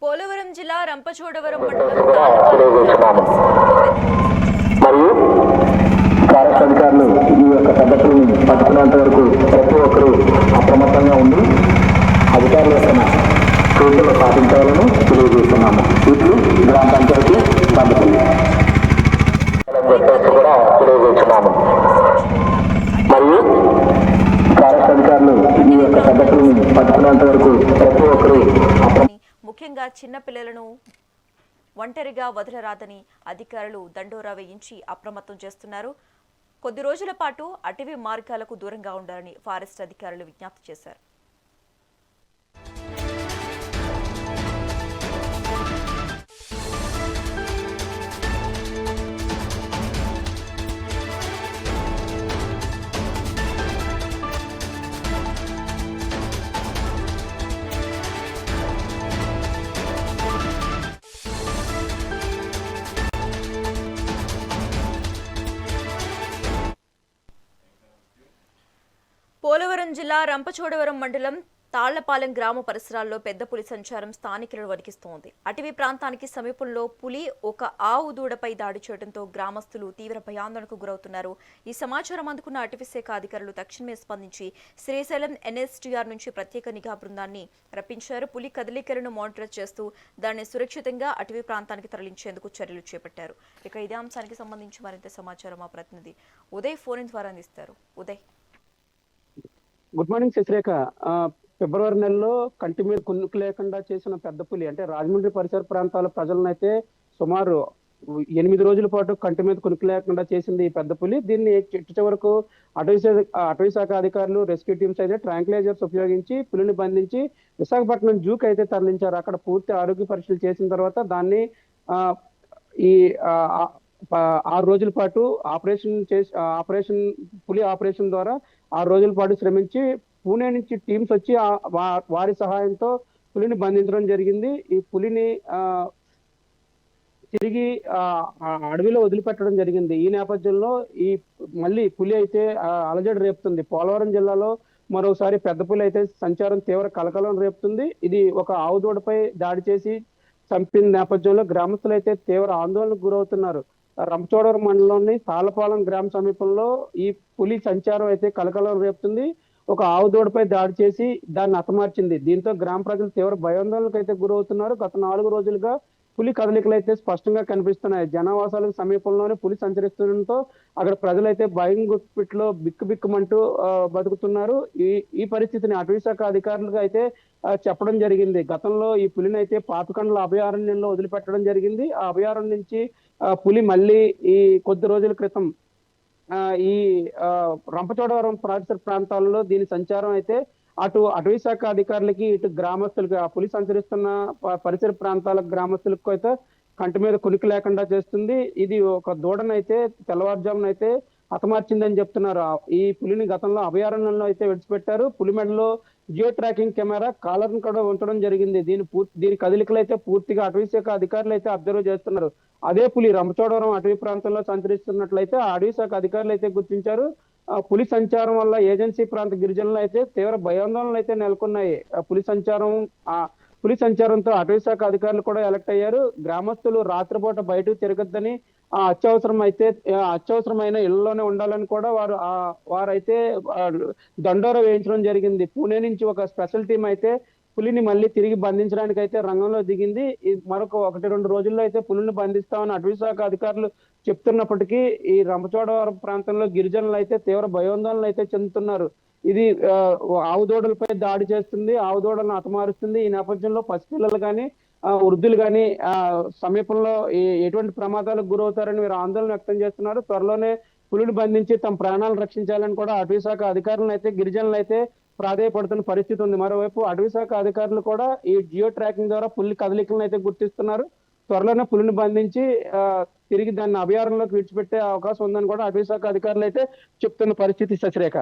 పోలవరం జిల్లా రంపచోడవరం మండలం తాళ్లపాలెం మరియు ఫారెస్ట్ అధికారులు ఈ యొక్క పద్ధతులను పట్టుకునేంత వరకు ప్రతి ఒక్కరూ అప్రమత్తంగా ఉండి అధికారుల యొక్క సూచనలు పాటించాలని తెలియజేస్తున్నాము. ఇట్లు గ్రామ పంచాయతీ పద్ధతులు కూడా తెలియజేస్తున్నాము. మరియు ఫారెస్ట్ అధికారులు ఈ యొక్క పద్ధతులను పట్టుకునేంత వరకు ప్రతి ఒక్కరూ ముఖ్యంగా చిన్న పిల్లలను ఒంటరిగా వదలరాదని అధికారులు దండోరా వేయించి అప్రమత్తం చేస్తున్నారు. కొద్ది రోజుల పాటు అటవీ మార్గాలకు దూరంగా ఉండాలని ఫారెస్ట్ అధికారులు విజ్ఞప్తి చేశారు. పోలవరం జిల్లా రంపచోడవరం మండలం తాళ్లపాలెం గ్రామ పరిసరాల్లో పెద్ద పులి సంచారం స్థానికులను వణికిస్తోంది. అటవీ ప్రాంతానికి సమీపంలో పులి ఒక ఆవు దూడపై దాడి చేయడంతో గ్రామస్తులు తీవ్ర భయాందోళనకు గురవుతున్నారు. ఈ సమాచారం అందుకున్న అటవీ శాఖ అధికారులు తక్షణమే స్పందించి శ్రీశైలం ఎన్ఎస్టీఆర్ నుంచి ప్రత్యేక నిఘా బృందాన్ని రప్పించారు. పులి కదలికలను మానిటర్ చేస్తూ దాన్ని సురక్షితంగా అటవీ ప్రాంతానికి తరలించేందుకు చర్యలు చేపట్టారు. ఇక ఇదే అంశానికి సంబంధించి మరింత సమాచారం మా ప్రతినిధి ఉదయ్ ఫోన్ ద్వారా అందిస్తారు. Uday, good morning Shashirekha. ఫిబ్రవరి నెలలో కంటి మీద కునుకు లేకుండా చేసిన పెద్ద పులి అంటే రాజమండ్రి పరిసర ప్రాంతాల ప్రజలను అయితే సుమారు 8 రోజుల పాటు కంటి మీద కునుకు లేకుండా చేసింది ఈ పెద్ద పులి. దీన్ని చిట్ట వరకు అటవీ శాఖ అధికారులు, రెస్క్యూ టీమ్స్ అయితే ట్రాంక్లైజర్స్ ఉపయోగించి పులిని బంధించి విశాఖపట్నం జూకి అయితే తరలించారు. అక్కడ పూర్తి ఆరోగ్య పరీక్షలు చేసిన తర్వాత దాన్ని ఈ 6 రోజుల పాటు ఆపరేషన్ పులి ఆపరేషన్ ద్వారా 6 రోజుల పాటు శ్రమించి పూణే నుంచి టీమ్స్ వచ్చి వారి సహాయంతో పులిని బంధించడం జరిగింది. ఈ పులిని తిరిగి అడవిలో వదిలిపెట్టడం జరిగింది. ఈ నేపథ్యంలో మళ్ళీ పులి అయితే అలజడి రేపుతుంది. పోలవరం జిల్లాలో మరోసారి పెద్ద పులి అయితే సంచారం తీవ్ర కలకలం రేపుతుంది. ఇది ఒక ఆవు దూడపై దాడి చేసి చంపిన నేపథ్యంలో గ్రామస్తులు అయితే తీవ్ర ఆందోళనకు గురవుతున్నారు. రంపచోడవరం మండలంలోని తాళ్లపాలెం గ్రామ సమీపంలో ఈ పులి సంచారం అయితే కలకలం రేపుతుంది. ఒక ఆవు దూడపై దాడి చేసి దాన్ని హతమార్చింది. దీంతో గ్రామ ప్రజలు తీవ్ర భయాందోళనకు అయితే గురవుతున్నారు. గత 4 రోజులుగా పులి కదలికలు అయితే స్పష్టంగా కనిపిస్తున్నాయి. జనావాసాలకు సమీపంలోనే పులి సంచరిస్తుండటంతో అక్కడ ప్రజలైతే భయం గుప్పిట్లో బిక్కుబిక్కుమంటూ బతుకుతున్నారు. ఈ పరిస్థితిని అటవీ శాఖ అధికారులుగా అయితే చెప్పడం జరిగింది. గతంలో ఈ పులిని అయితే పాపికొండల అభయారణ్యంలో వదిలిపెట్టడం జరిగింది. ఆ అభయారణ్యం నుంచి పులి మళ్ళీ ఈ కొద్ది రోజుల క్రితం ఈ రంపచోడవరం పరిసర ప్రాంతాల్లో దీని సంచారం అయితే అటు అటవీ శాఖ అధికారులకి, ఇటు గ్రామస్తులకి, ఆ పులి సంచరిస్తున్న పరిసర ప్రాంతాల గ్రామస్తులకు అయితే కంటి మీద కునికి లేకుండా చేస్తుంది. ఇది ఒక దూడనైతే తెల్లవారుజామునైతే హతమార్చిందని చెప్తున్నారు. ఈ పులిని గతంలో అభయారణ్యంలో అయితే విడిచిపెట్టారు. పులి మెడలో జియో ట్రాకింగ్ కెమెరా కాలర్ను కూడా ఉంచడం జరిగింది. దీని కదలికలు అయితే పూర్తిగా అటవీ శాఖ అధికారులు అయితే అబ్జర్వ్ చేస్తున్నారు. అదే పులి రంపచోడవరం అటవీ ప్రాంతంలో సంచరిస్తున్నట్లయితే అటవీ శాఖ అధికారులు అయితే గుర్తించారు. పులి సంచారం వల్ల ఏజెన్సీ ప్రాంత గిరిజనులు అయితే తీవ్ర భయాందోళనలు అయితే నెలకొన్నాయి. పులి సంచారంతో అటవీ శాఖ అధికారులు కూడా ఎలక్ట్ అయ్యారు. గ్రామస్తులు రాత్రిపూట బయటకు తిరగద్దని, అత్యవసరమైన ఇళ్లలోనే ఉండాలని కూడా వారైతే దండోరా వేయించడం జరిగింది. పూణే నుంచి ఒక స్పెషల్ టీం అయితే పులిని మళ్ళీ తిరిగి బంధించడానికి అయితే రంగంలో దిగింది. మరొక 1-2 రోజుల్లో అయితే పులిని బంధిస్తామని అటవీ శాఖ అధికారులు చెప్తున్నప్పటికీ ఈ రంపచోడవరం ప్రాంతంలో గిరిజనులు అయితే తీవ్ర భయాందోళనలు అయితే చెందుతున్నారు. ఇది ఆవు దూడలపై దాడి చేస్తుంది, ఆవు దూడలను హతమారుస్తుంది. ఈ నేపథ్యంలో పసిపిల్లలు కానీ, వృద్ధులు కానీ సమీపంలో ఎటువంటి ప్రమాదాలకు గురవుతారని వీరు ఆందోళన వ్యక్తం చేస్తున్నారు. త్వరలోనే పులిని బంధించి తమ ప్రాణాలను రక్షించాలని కూడా అటవీ శాఖ అధికారులను అయితే గిరిజనులు అయితే ప్రాధాయపడుతున్న పరిస్థితి ఉంది. మరోవైపు అటవీ శాఖ అధికారులు కూడా ఈ జియో ట్రాకింగ్ ద్వారా పులి కదలికలను అయితే గుర్తిస్తున్నారు. త్వరలోనే పులిని బంధించి తిరిగి దాన్ని అభయారణ్యంలోకి విడిచిపెట్టే అవకాశం ఉందని కూడా అటవీ శాఖ అధికారులు అయితే చెప్తున్న పరిస్థితి శశిరేఖ.